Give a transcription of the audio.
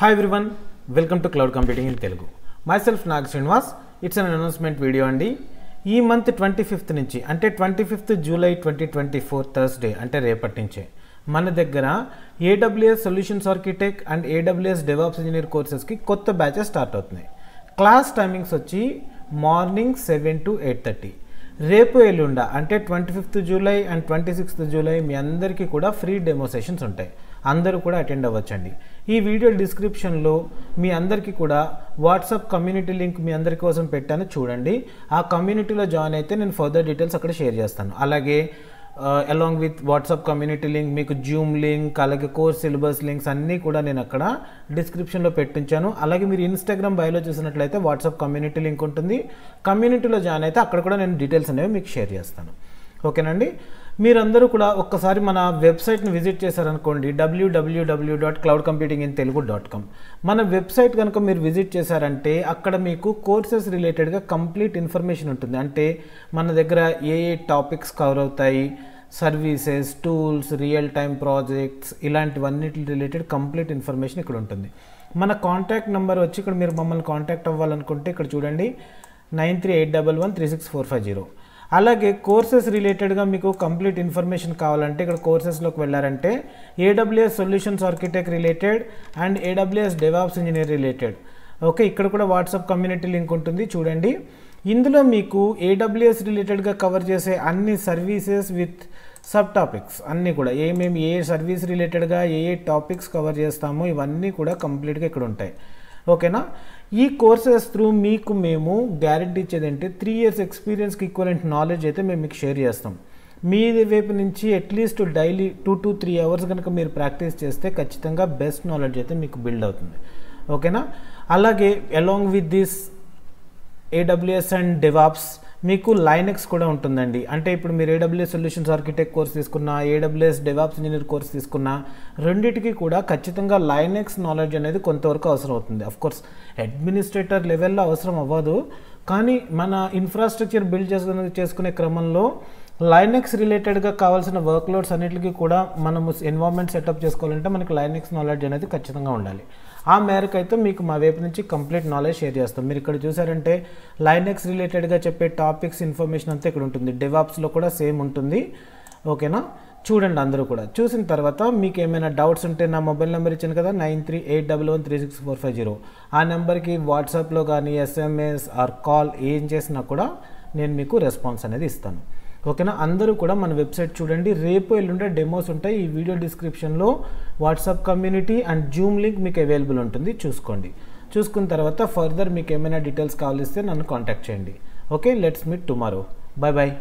Hi everyone, welcome to Cloud Computing in Telugu. Myself Nag Srinivas. It's an announcement video andi. ఈ month 25th నుంచి అంటే 25th July 2024 Thursday అంటే రేపటి నుంచే మన దగ్గర AWS solutions architect and AWS DevOps engineer కోర్సెస్కి కొత్త బ్యాచెస్ స్టార్ట్ అవుతున్నాయి. క్లాస్ టైమింగ్స్ వచ్చి మార్నింగ్ 7 to 8:30. రేపు ఎల్లుండ అంటే 25th July and 26th July మీ అందరికీ కూడా ఫ్రీ డెమో సెషన్స్ ఉంటాయి. అందరూ కూడా అటెండ్ అవ్వచ్చండి. ఈ వీడియో డిస్క్రిప్షన్లో మీ అందరికీ కూడా వాట్సాప్ కమ్యూనిటీ లింక్ మీ అందరి కోసం పెట్టాను, చూడండి. ఆ కమ్యూనిటీలో జాయిన్ అయితే నేను ఫర్దర్ డీటెయిల్స్ అక్కడ షేర్ చేస్తాను. అలాగే along with WhatsApp community link, మీకు జూమ్ లింక్, అలాగే కోర్స్ సిలబస్ లింక్స్ అన్నీ కూడా నేను అక్కడ డిస్క్రిప్షన్లో పెట్టించాను. అలాగే మీరు ఇన్స్టాగ్రామ్ బయోలో చూసినట్లయితే వాట్సాప్ కమ్యూనిటీ లింక్ ఉంటుంది. కమ్యూనిటీలో జాయిన్ అయితే అక్కడ కూడా నేను డీటెయిల్స్ అనేవి మీకు షేర్ చేస్తాను. ఓకేనండి. మీరందరూ కూడా ఒక్కసారి మన వెబ్సైట్ని విజిట్ చేశారనుకోండి, www.cloudcomputingintelugu.com. మన వెబ్సైట్ కనుక మీరు విజిట్ చేశారంటే అక్కడ మీకు కోర్సెస్ రిలేటెడ్గా కంప్లీట్ ఇన్ఫర్మేషన్ ఉంటుంది. అంటే మన దగ్గర ఏ టాపిక్స్ కవర్ అవుతాయి, services, tools, real time projects, ఇలాంటివన్నిటి రిలేటెడ్ కంప్లీట్ ఇన్ఫర్మేషన్ ఇక్కడ ఉంటుంది. మన కాంటాక్ట్ నెంబర్ వచ్చి ఇక్కడ మీరు మమ్మల్ని కాంటాక్ట్ అవ్వాలనుకుంటే ఇక్కడ చూడండి 9381136450. అలాగే కోర్సెస్ రిలేటెడ్గా మీకు కంప్లీట్ ఇన్ఫర్మేషన్ కావాలంటే ఇక్కడ కోర్సెస్లోకి వెళ్ళారంటే AWS solutions architect related and AWS DevOps engineer related. Okay, ఇక్కడ కూడా వాట్సాప్ కమ్యూనిటీ లింక్ ఉంటుంది, చూడండి. ఇందులో మీకు AWS రిలేటెడ్గా కవర్ చేసే అన్ని సర్వీసెస్ విత్ సబ్ టాపిక్స్ అన్నీ కూడా ఏమేమి ఏ సర్వీస్ రిలేటెడ్గా ఏ టాపిక్స్ కవర్ చేస్తామో ఇవన్నీ కూడా కంప్లీట్గా ఇక్కడ ఉంటాయి. ఓకేనా. ఈ కోర్సెస్ త్రూ మీకు మేము గ్యారెంటీ ఇచ్చేది అంటే 3 years ఎక్స్పీరియన్స్కి ఈక్వలెంట్ నాలెడ్జ్ అయితే మేము మీకు షేర్ చేస్తాం. మీ వైపు నుంచి అట్లీస్ట్ డైలీ 2 to 3 hours కనుక మీరు ప్రాక్టీస్ చేస్తే ఖచ్చితంగా బెస్ట్ నాలెడ్జ్ అయితే మీకు బిల్డ్ అవుతుంది. ఓకేనా. అలాగే along with this AWS and DevOps మీకు లైనక్స్ కూడా ఉంటుందండి. అంటే ఇప్పుడు మీరు AWS సొల్యూషన్స్ ఆర్కిటెక్ట్ కోర్స్ తీసుకున్నా, AWS DevOps ఇంజనీర్ కోర్స్ తీసుకున్నా, రెండింటికి కూడా ఖచ్చితంగా లైనక్స్ నాలెడ్జ్ అనేది కొంతవరకు అవసరం అవుతుంది. అఫ్కోర్స్ అడ్మినిస్ట్రేటర్ లెవెల్లో అవసరం అవ్వదు, కానీ మన ఇన్ఫ్రాస్ట్రక్చర్ బిల్డ్ చేసుకునే క్రమంలో లైనక్స్ రిలేటెడ్గా కావాల్సిన వర్క్లోడ్స్ అన్నిటికీ కూడా మనము ఎన్వైరన్మెంట్ సెటప్ చేసుకోవాలంటే మనకి లైనక్స్ నాలెడ్జ్ అనేది ఖచ్చితంగా ఉండాలి. ఆ మేరకు అయితే మీకు మా వైపు నుంచి కంప్లీట్ నాలెడ్జ్ షేర్ చేస్తాం. మీరు ఇక్కడ చూసారంటే లైనక్స్ రిలేటెడ్గా చెప్పే టాపిక్స్ ఇన్ఫర్మేషన్ అంతా ఇక్కడ ఉంటుంది. డెవాప్స్లో కూడా సేమ్ ఉంటుంది. ఓకేనా. చూడండి, అందరూ కూడా చూసిన తర్వాత మీకు ఏమైనా డౌట్స్ ఉంటే నా మొబైల్ నెంబర్ ఇచ్చాను కదా 9381136450, ఆ నెంబర్కి వాట్సాప్లో కానీ SMS ఆర్ కాల్ ఏం చేసినా కూడా నేను మీకు రెస్పాన్స్ అనేది ఇస్తాను. ఓకేనా. అందరూ కూడా మన వెబ్సైట్ చూడండి. రేపు ఎల్లుండే డెమోస్ ఉంటాయి. ఈ వీడియో డిస్క్రిప్షన్లో WhatsApp community and Zoom link మీకు అవైలబుల్ ఉంటుంది, చూసుకోండి. చూసుకున్న తర్వాత ఫర్దర్ మీకు ఏమైనా డీటెయిల్స్ కావాలిస్తే నన్ను కాంటాక్ట్ చేయండి. Okay, let's meet tomorrow. Bye bye.